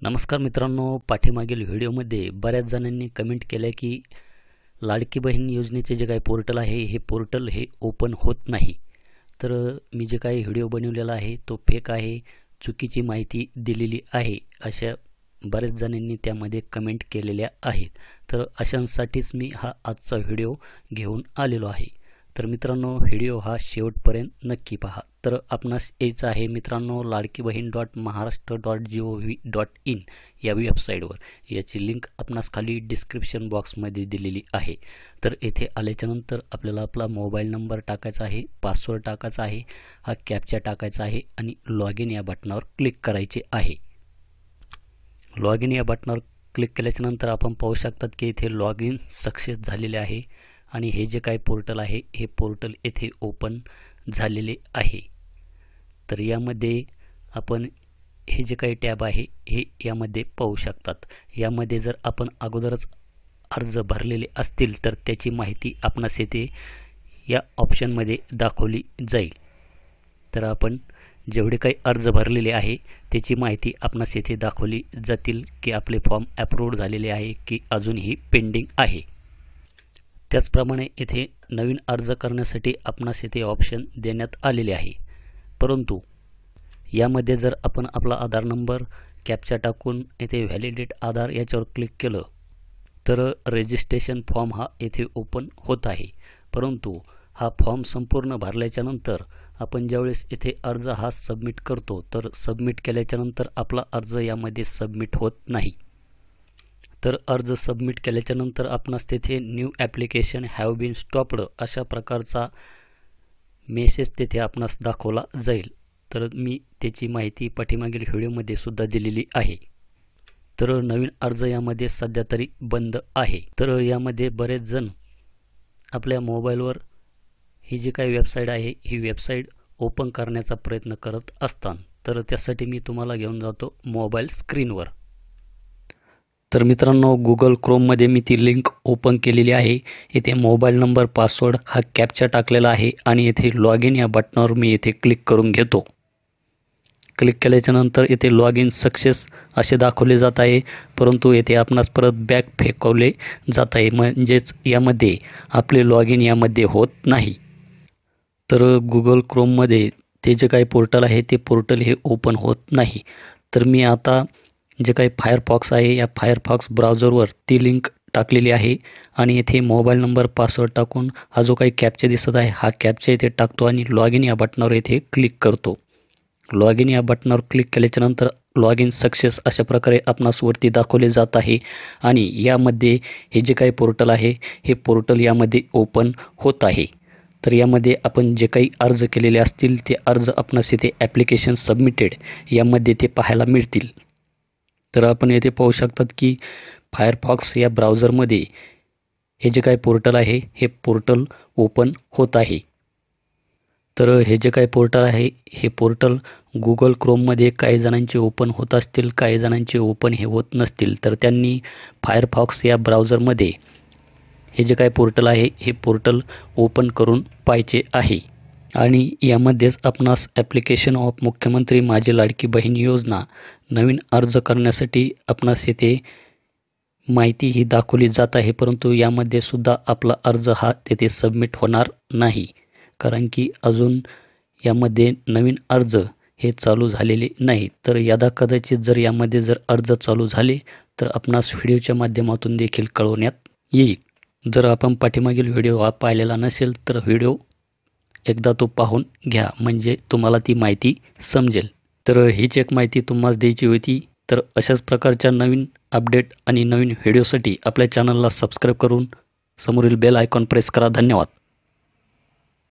नमस्कार मित्रांनो, पाठीमागील व्हिडिओमध्ये बऱ्याच जणांनी कमेंट केल्या की लाडकी बहीण योजनेचे जे काही पोर्टल आहे हे पोर्टल हे ओपन होत नाही। तर मी जे काही व्हिडिओ बनवलेला आहे तो फेक आहे, चुकीची माहिती दिलेली आहे अशा बऱ्याच जणांनी त्यामध्ये कमेंट केलेल्या आहेत। तर अशांसाठीच मी हा आजचा व्हिडिओ घेऊन आलेलो आहे। तर मित्रांनो, व्हिडिओ हा शेवटपर्यंत नक्की पहा। तर आपणास यायचं आहे मित्रांनो ladkibaheen.maharashtra.gov.in या वेबसाईटवर। याची लिंक आपणास खाली डिस्क्रिप्शन बॉक्समध्ये दिलेली आहे। तर येथे आल्याच्यानंतर आपल्याला आपला मोबाईल नंबर टाकायचा आहे, पासवर्ड टाकायचा आहे, हा कॅप्चा टाकायचा आहे आणि लॉग इन या बटनावर क्लिक करायचे आहे। लॉग इन या बटनावर क्लिक केल्याच्यानंतर आपण पाहू शकतात की इथे लॉग इन सक्सेस झालेले आहे आणि हे जे काही पोर्टल आहे हे पोर्टल येथे ओपन झालेले आहे। तर यामध्ये आपण हे जे काही टॅब आहे हे यामध्ये पाहू शकतात। यामध्ये जर आपण अगोदरच अर्ज भरलेले असतील तर त्याची माहिती आपणास येथे या ऑप्शनमध्ये दाखवली जाईल। तर आपण जेवढे काही अर्ज भरलेले आहे त्याची माहिती आपणास येथे दाखवली जातील की आपले फॉर्म अप्रूव्ड झालेले आहे की अजूनही पेंडिंग आहे। त्याचप्रमाणे येथे नवीन अर्ज करण्यासाठी आपणास येथे ऑप्शन देण्यात आलेले आहे, परंतु यामध्ये जर आपण आपला आधार नंबर कॅप्चा टाकून येथे व्हॅलिडेट आधार याच्यावर क्लिक केलं तर रजिस्ट्रेशन फॉर्म हा येथे ओपन होत आहे। परंतु हा फॉर्म संपूर्ण भरल्याच्या नंतर आपण ज्यावेळेस येथे अर्ज हा सबमिट करतो तर सबमिट केल्याच्या नंतर आपला अर्ज यामध्ये सबमिट होत नाही। तर अर्ज सबमिट केल्याच्या नंतर आपणास तेथे new application have been stopped अशा प्रकारचा मेसेज तेथे आपणास दाखवला जाईल। तर मी त्याची माहिती पाठीमागील व्हिडिओमध्ये सुद्धा दिलेली आहे। तर नवीन अर्ज यामध्ये सध्या तरी बंद आहे। तर यामध्ये बरेच जण आपल्या मोबाईलवर ही जी काही वेबसाईट आहे ही वेबसाईट ओपन करण्याचा प्रयत्न करत असतात। तर त्यासाठी मी तुम्हाला घेऊन जातो मोबाईल स्क्रीनवर। तर मित्रांनो, गुगल क्रोममध्ये मी ती लिंक ओपन केलेली आहे। येथे मोबाईल नंबर, पासवर्ड हा कॅप्चा टाकलेला आहे आणि येथे लॉग इन या बटनावर मी येथे क्लिक करून घेतो। क्लिक केल्याच्यानंतर येथे लॉग इन सक्सेस असे दाखवले जात आहे, परंतु येथे आपणास परत बॅक फेकवले जात आहे, म्हणजेच यामध्ये आपले लॉग इन यामध्ये होत नाही। तर गुगल क्रोममध्ये ते जे काही पोर्टल आहे ते पोर्टल हे ओपन होत नाही। तर मी आता जे काही फायरफॉक्स आहे या फायरफॉक्स ब्राउझरवर ती लिंक टाकलेली आहे आणि येथे मोबाईल नंबर, पासवर्ड टाकून हा जो काही कॅप्चा दिसत आहे हा कॅप्चा येथे टाकतो आणि लॉग इन या बटनावर येथे क्लिक करतो। लॉग इन या बटनावर क्लिक केल्याच्यानंतर लॉग इन सक्सेस अशा प्रकारे आपणास वरती दाखवले जात आहे आणि यामध्ये हे जे काही पोर्टल आहे हे पोर्टल यामध्ये ओपन होत आहे। तर यामध्ये आपण जे काही अर्ज केलेले असतील ते अर्ज आपणास येथे ॲप्लिकेशन सबमिटेड यामध्ये ते पाहायला मिळतील। तर आपण येथे पाहू शकतात की फायरफॉक्स या ब्राउझरमध्ये हे जे काही पोर्टल आहे हे पोर्टल ओपन होत आहे। तर हे जे काही पोर्टल आहे हे पोर्टल गुगल क्रोममध्ये काही जणांचे ओपन होत असतील, काही जणांचे ओपन हे होत नसतील। तर त्यांनी फायरफॉक्स या ब्राउझरमध्ये हे जे काही पोर्टल आहे हे पोर्टल ओपन करून पाहायचे आहे आणि यामध्येच आपणास ॲप्लिकेशन ऑफ मुख्यमंत्री माझी लाडकी बहीण योजना नवीन अर्ज करण्यासाठी आपणास येथे माहिती ही दाखवली जात आहे, परंतु यामध्ये सुद्धा आपला अर्ज हा तेथे सबमिट होणार नाही, कारण की अजून यामध्ये नवीन अर्ज हे चालू झालेले नाही। तर यदाकदाचित जर यामध्ये जर अर्ज चालू झाले तर आपणास व्हिडिओच्या माध्यमातून देखील कळवण्यात येईल। जर आपण पाठीमागील व्हिडिओ हा पाहिलेला नसेल तर व्हिडिओ एकदा तो पाहून घ्या, म्हणजे तुम्हाला ती माहिती समजेल। तर हीच एक माहिती तुम्हाला द्यायची होती। तर अशाच प्रकारच्या नवीन अपडेट आणि नवीन व्हिडिओसाठी आपल्या चॅनलला सबस्क्राईब करून समोरील बेल आयकॉन प्रेस करा। धन्यवाद।